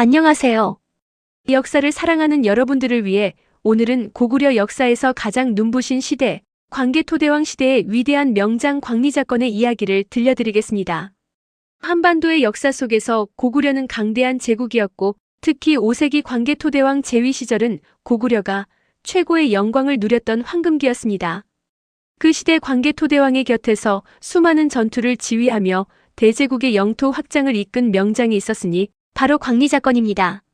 안녕하세요. 역사를 사랑하는 여러분들을 위해 오늘은 고구려 역사에서 가장 눈부신 시대, 광개토대왕 시대의 위대한 명장 광리자건의 이야기를 들려드리겠습니다. 한반도의 역사 속에서 고구려는 강대한 제국이었고 특히 5세기 광개토대왕 재위 시절은 고구려가 최고의 영광을 누렸던 황금기였습니다. 그 시대 광개토대왕의 곁에서 수많은 전투를 지휘하며 대제국의 영토 확장을 이끈 명장이 있었으니 바로 광리자건입니다.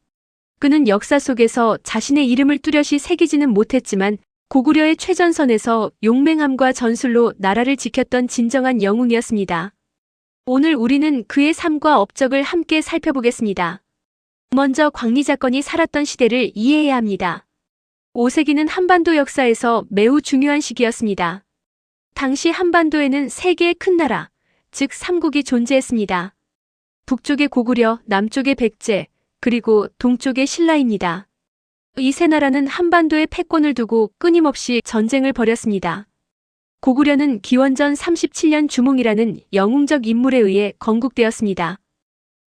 그는 역사 속에서 자신의 이름을 뚜렷이 새기지는 못했지만 고구려의 최전선에서 용맹함과 전술로 나라를 지켰던 진정한 영웅이었습니다. 오늘 우리는 그의 삶과 업적을 함께 살펴보겠습니다. 먼저 광리자건이 살았던 시대를 이해해야 합니다. 5세기는 한반도 역사에서 매우 중요한 시기였습니다. 당시 한반도에는 세 개의 큰 나라, 즉 삼국이 존재했습니다. 북쪽의 고구려, 남쪽의 백제, 그리고 동쪽의 신라입니다. 이 세 나라는 한반도에 패권을 두고 끊임없이 전쟁을 벌였습니다. 고구려는 기원전 37년 주몽이라는 영웅적 인물에 의해 건국되었습니다.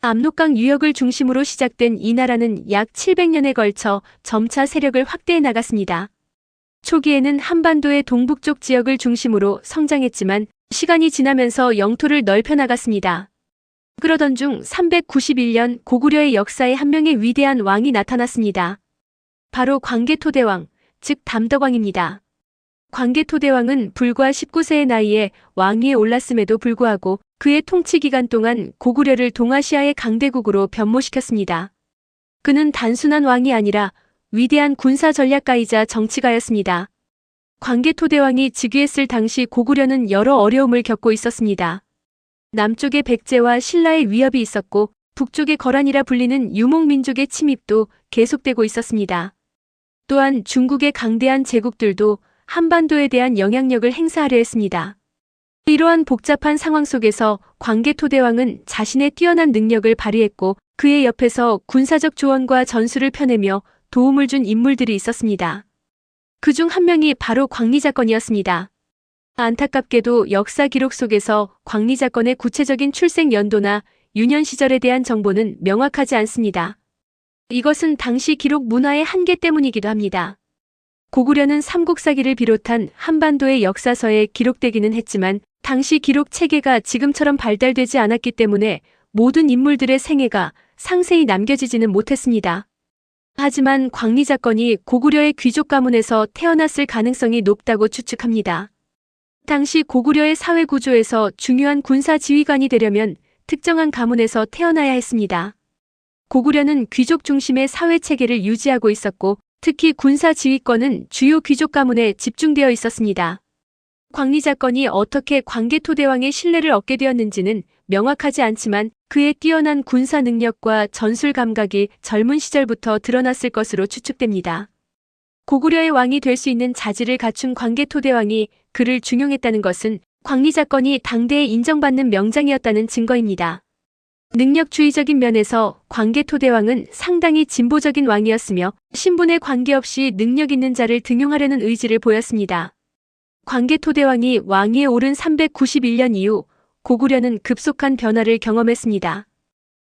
압록강 유역을 중심으로 시작된 이 나라는 약 700년에 걸쳐 점차 세력을 확대해 나갔습니다. 초기에는 한반도의 동북쪽 지역을 중심으로 성장했지만 시간이 지나면서 영토를 넓혀 나갔습니다. 그러던 중 391년 고구려의 역사에 한 명의 위대한 왕이 나타났습니다. 바로 광개토대왕, 즉 담덕왕입니다. 광개토대왕은 불과 19세의 나이에 왕위에 올랐음에도 불구하고 그의 통치 기간 동안 고구려를 동아시아의 강대국으로 변모시켰습니다. 그는 단순한 왕이 아니라 위대한 군사 전략가이자 정치가였습니다. 광개토대왕이 즉위했을 당시 고구려는 여러 어려움을 겪고 있었습니다. 남쪽의 백제와 신라의 위협이 있었고 북쪽의 거란이라 불리는 유목민족의 침입도 계속되고 있었습니다. 또한 중국의 강대한 제국들도 한반도에 대한 영향력을 행사하려 했습니다. 이러한 복잡한 상황 속에서 광개토대왕은 자신의 뛰어난 능력을 발휘했고 그의 옆에서 군사적 조언과 전술을 펴내며 도움을 준 인물들이 있었습니다. 그중 한 명이 바로 광리자건이었습니다. 안타깝게도 역사 기록 속에서 광리자건의 구체적인 출생 연도나 유년 시절에 대한 정보는 명확하지 않습니다. 이것은 당시 기록 문화의 한계 때문이기도 합니다. 고구려는 삼국사기를 비롯한 한반도의 역사서에 기록되기는 했지만 당시 기록 체계가 지금처럼 발달되지 않았기 때문에 모든 인물들의 생애가 상세히 남겨지지는 못했습니다. 하지만 광리자건이 고구려의 귀족 가문에서 태어났을 가능성이 높다고 추측합니다. 당시 고구려의 사회 구조에서 중요한 군사 지휘관이 되려면 특정한 가문에서 태어나야 했습니다. 고구려는 귀족 중심의 사회 체계를 유지하고 있었고 특히 군사 지휘권은 주요 귀족 가문에 집중되어 있었습니다. 광리자건이 어떻게 광개토대왕의 신뢰를 얻게 되었는지는 명확하지 않지만 그의 뛰어난 군사 능력과 전술 감각이 젊은 시절부터 드러났을 것으로 추측됩니다. 고구려의 왕이 될 수 있는 자질을 갖춘 광개토대왕이 그를 중용했다는 것은 광리자건이 당대에 인정받는 명장이었다는 증거입니다. 능력주의적인 면에서 광개토대왕은 상당히 진보적인 왕이었으며 신분에 관계없이 능력 있는 자를 등용하려는 의지를 보였습니다. 광개토대왕이 왕위에 오른 391년 이후 고구려는 급속한 변화를 경험했습니다.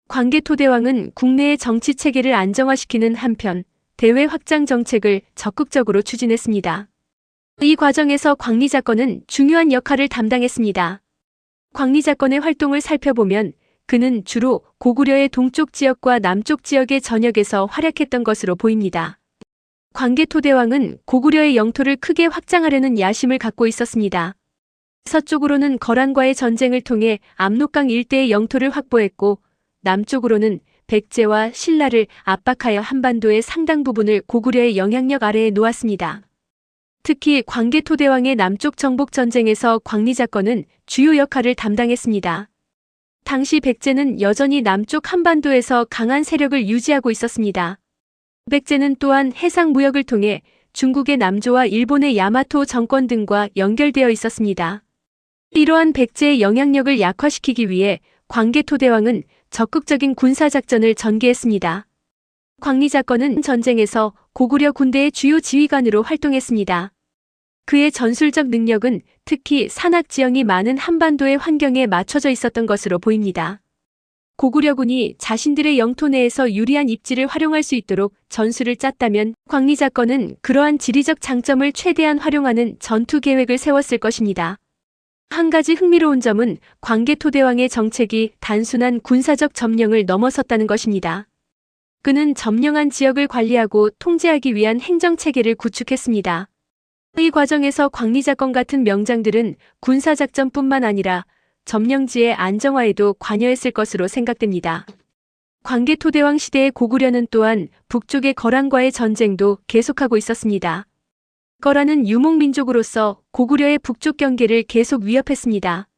광개토대왕은 국내의 정치 체계를 안정화시키는 한편 대외 확장 정책을 적극적으로 추진했습니다. 이 과정에서 광리자건은 중요한 역할을 담당했습니다. 광리자건의 활동을 살펴보면 그는 주로 고구려의 동쪽 지역과 남쪽 지역의 전역에서 활약했던 것으로 보입니다. 광개토대왕은 고구려의 영토를 크게 확장하려는 야심을 갖고 있었습니다. 서쪽으로는 거란과의 전쟁을 통해 압록강 일대의 영토를 확보했고 남쪽으로는 백제와 신라를 압박하여 한반도의 상당 부분을 고구려의 영향력 아래에 놓았습니다. 특히 광개토대왕의 남쪽 정복 전쟁에서 광리자건은 주요 역할을 담당했습니다. 당시 백제는 여전히 남쪽 한반도에서 강한 세력을 유지하고 있었습니다. 백제는 또한 해상 무역을 통해 중국의 남조와 일본의 야마토 정권 등과 연결되어 있었습니다. 이러한 백제의 영향력을 약화시키기 위해 광개토대왕은 적극적인 군사작전을 전개했습니다. 광리자건은 전쟁에서 고구려 군대의 주요 지휘관으로 활동했습니다. 그의 전술적 능력은 특히 산악 지형이 많은 한반도의 환경에 맞춰져 있었던 것으로 보입니다. 고구려군이 자신들의 영토 내에서 유리한 입지를 활용할 수 있도록 전술을 짰다면 광리자권은 그러한 지리적 장점을 최대한 활용하는 전투 계획을 세웠을 것입니다. 한 가지 흥미로운 점은 광개토대왕의 정책이 단순한 군사적 점령을 넘어섰다는 것입니다. 그는 점령한 지역을 관리하고 통제하기 위한 행정체계를 구축했습니다. 이 과정에서 광리자권 같은 명장들은 군사작전뿐만 아니라 점령지의 안정화에도 관여했을 것으로 생각됩니다. 광개토대왕 시대의 고구려는 또한 북쪽의 거란과의 전쟁도 계속하고 있었습니다. 거란은 유목민족으로서 고구려의 북쪽 경계를 계속 위협했습니다.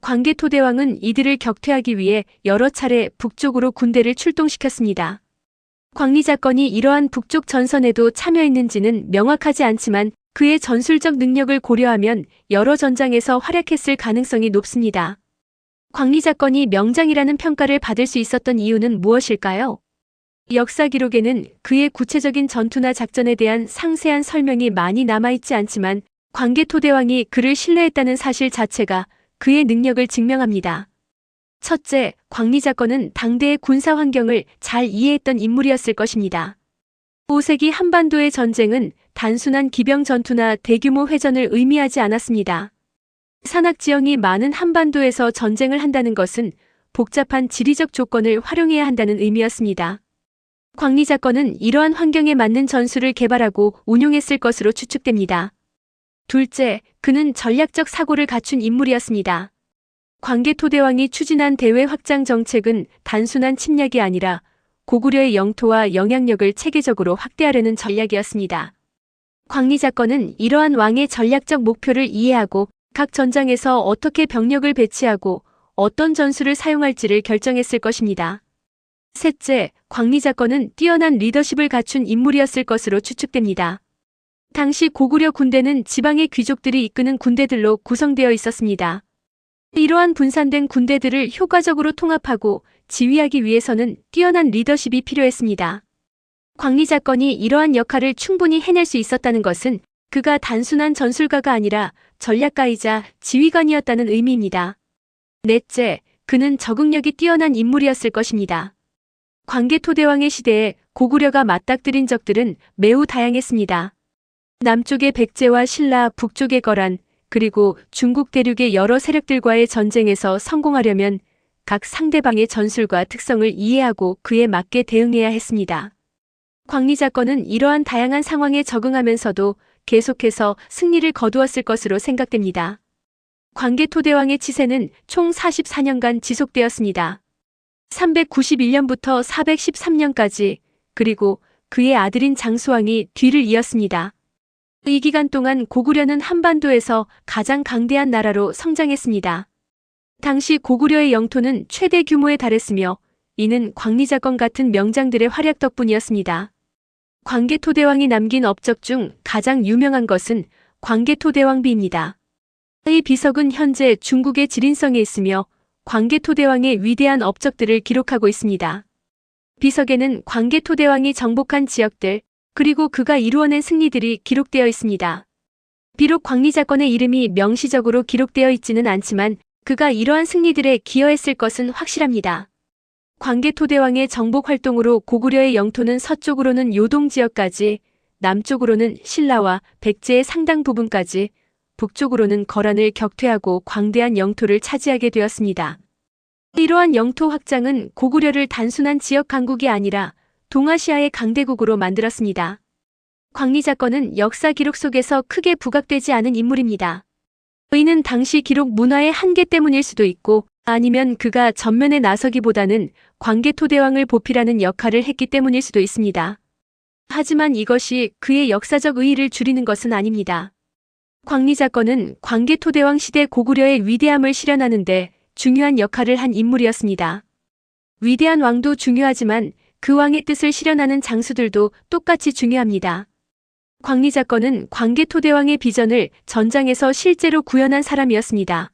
광개토대왕은 이들을 격퇴하기 위해 여러 차례 북쪽으로 군대를 출동시켰습니다. 광리자권이 이러한 북쪽 전선에도 참여했는지는 명확하지 않지만 그의 전술적 능력을 고려하면 여러 전장에서 활약했을 가능성이 높습니다. 광리자권이 명장이라는 평가를 받을 수 있었던 이유는 무엇일까요? 역사 기록에는 그의 구체적인 전투나 작전에 대한 상세한 설명이 많이 남아있지 않지만 광개토대왕이 그를 신뢰했다는 사실 자체가 그의 능력을 증명합니다. 첫째, 광리자권은 당대의 군사 환경을 잘 이해했던 인물이었을 것입니다. 5세기 한반도의 전쟁은 단순한 기병 전투나 대규모 회전을 의미하지 않았습니다. 산악 지형이 많은 한반도에서 전쟁을 한다는 것은 복잡한 지리적 조건을 활용해야 한다는 의미였습니다. 광리자권은 이러한 환경에 맞는 전술을 개발하고 운용했을 것으로 추측됩니다. 둘째, 그는 전략적 사고를 갖춘 인물이었습니다. 광개토대왕이 추진한 대외 확장 정책은 단순한 침략이 아니라 고구려의 영토와 영향력을 체계적으로 확대하려는 전략이었습니다. 광리자권은 이러한 왕의 전략적 목표를 이해하고 각 전장에서 어떻게 병력을 배치하고 어떤 전술을 사용할지를 결정했을 것입니다. 셋째, 광리자권은 뛰어난 리더십을 갖춘 인물이었을 것으로 추측됩니다. 당시 고구려 군대는 지방의 귀족들이 이끄는 군대들로 구성되어 있었습니다. 이러한 분산된 군대들을 효과적으로 통합하고 지휘하기 위해서는 뛰어난 리더십이 필요했습니다. 광리자권이 이러한 역할을 충분히 해낼 수 있었다는 것은 그가 단순한 전술가가 아니라 전략가이자 지휘관이었다는 의미입니다. 넷째, 그는 적응력이 뛰어난 인물이었을 것입니다. 광개토대왕의 시대에 고구려가 맞닥뜨린 적들은 매우 다양했습니다. 남쪽의 백제와 신라, 북쪽의 거란, 그리고 중국 대륙의 여러 세력들과의 전쟁에서 성공하려면 각 상대방의 전술과 특성을 이해하고 그에 맞게 대응해야 했습니다. 광리자권은 이러한 다양한 상황에 적응하면서도 계속해서 승리를 거두었을 것으로 생각됩니다. 광개토대왕의 치세는 총 44년간 지속되었습니다. 391년부터 413년까지, 그리고 그의 아들인 장수왕이 뒤를 이었습니다. 이 기간 동안 고구려는 한반도에서 가장 강대한 나라로 성장했습니다. 당시 고구려의 영토는 최대 규모에 달했으며 이는 광리자권 같은 명장들의 활약 덕분이었습니다. 광개토대왕이 남긴 업적 중 가장 유명한 것은 광개토대왕비입니다. 이 비석은 현재 중국의 지린성에 있으며 광개토대왕의 위대한 업적들을 기록하고 있습니다. 비석에는 광개토대왕이 정복한 지역들, 그리고 그가 이루어낸 승리들이 기록되어 있습니다. 비록 광리자권의 이름이 명시적으로 기록되어 있지는 않지만 그가 이러한 승리들에 기여했을 것은 확실합니다. 광개토대왕의 정복 활동으로 고구려의 영토는 서쪽으로는 요동 지역까지, 남쪽으로는 신라와 백제의 상당 부분까지, 북쪽으로는 거란을 격퇴하고 광대한 영토를 차지하게 되었습니다. 이러한 영토 확장은 고구려를 단순한 지역 강국이 아니라 동아시아의 강대국으로 만들었습니다. 광리자권은 역사 기록 속에서 크게 부각되지 않은 인물입니다. 이는 당시 기록 문화의 한계 때문일 수도 있고 아니면 그가 전면에 나서기보다는 광개토대왕을 보필하는 역할을 했기 때문일 수도 있습니다. 하지만 이것이 그의 역사적 의의를 줄이는 것은 아닙니다. 광리자권은 광개토대왕 시대 고구려의 위대함을 실현하는데 중요한 역할을 한 인물이었습니다. 위대한 왕도 중요하지만 그 왕의 뜻을 실현하는 장수들도 똑같이 중요합니다. 광리자권은 광개토대왕의 비전을 전장에서 실제로 구현한 사람이었습니다.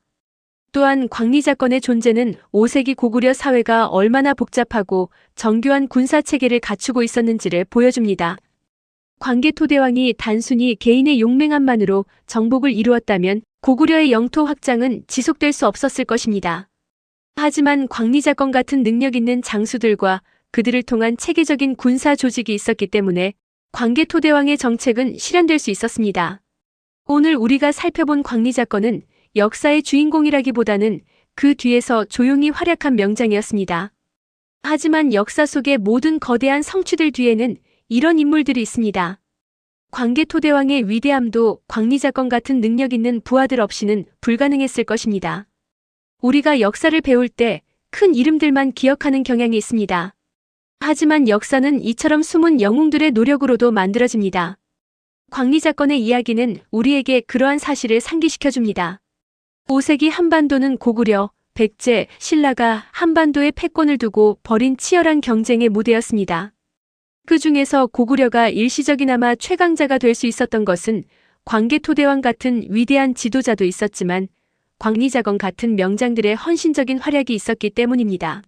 또한 광리자권의 존재는 5세기 고구려 사회가 얼마나 복잡하고 정교한 군사체계를 갖추고 있었는지를 보여줍니다. 광개토대왕이 단순히 개인의 용맹함만으로 정복을 이루었다면 고구려의 영토 확장은 지속될 수 없었을 것입니다. 하지만 광리자건 같은 능력 있는 장수들과 그들을 통한 체계적인 군사 조직이 있었기 때문에 광개토대왕의 정책은 실현될 수 있었습니다. 오늘 우리가 살펴본 광리자건은 역사의 주인공이라기보다는 그 뒤에서 조용히 활약한 명장이었습니다. 하지만 역사 속의 모든 거대한 성취들 뒤에는 이런 인물들이 있습니다. 광개토대왕의 위대함도 광리자건 같은 능력 있는 부하들 없이는 불가능했을 것입니다. 우리가 역사를 배울 때 큰 이름들만 기억하는 경향이 있습니다. 하지만 역사는 이처럼 숨은 영웅들의 노력으로도 만들어집니다. 광리자건의 이야기는 우리에게 그러한 사실을 상기시켜줍니다. 5세기 한반도는 고구려, 백제, 신라가 한반도의 패권을 두고 벌인 치열한 경쟁의 무대였습니다. 그 중에서 고구려가 일시적이나마 최강자가 될 수 있었던 것은 광개토대왕 같은 위대한 지도자도 있었지만 광리자건 같은 명장들의 헌신적인 활약이 있었기 때문입니다.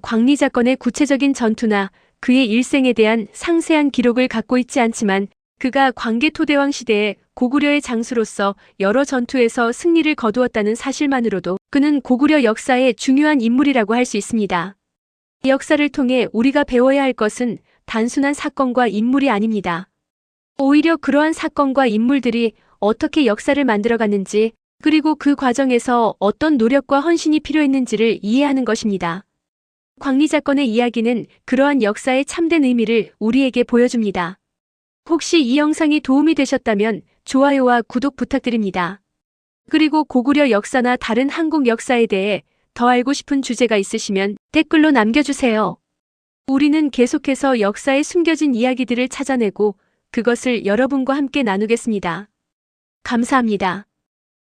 광리자건의 구체적인 전투나 그의 일생에 대한 상세한 기록을 갖고 있지 않지만 그가 광개토대왕 시대에 고구려의 장수로서 여러 전투에서 승리를 거두었다는 사실만으로도 그는 고구려 역사의 중요한 인물이라고 할 수 있습니다. 이 역사를 통해 우리가 배워야 할 것은 단순한 사건과 인물이 아닙니다. 오히려 그러한 사건과 인물들이 어떻게 역사를 만들어갔는지 그리고 그 과정에서 어떤 노력과 헌신이 필요했는지를 이해하는 것입니다. 광리자건의 이야기는 그러한 역사의 참된 의미를 우리에게 보여줍니다. 혹시 이 영상이 도움이 되셨다면 좋아요와 구독 부탁드립니다. 그리고 고구려 역사나 다른 한국 역사에 대해 더 알고 싶은 주제가 있으시면 댓글로 남겨주세요. 우리는 계속해서 역사에 숨겨진 이야기들을 찾아내고 그것을 여러분과 함께 나누겠습니다. 감사합니다.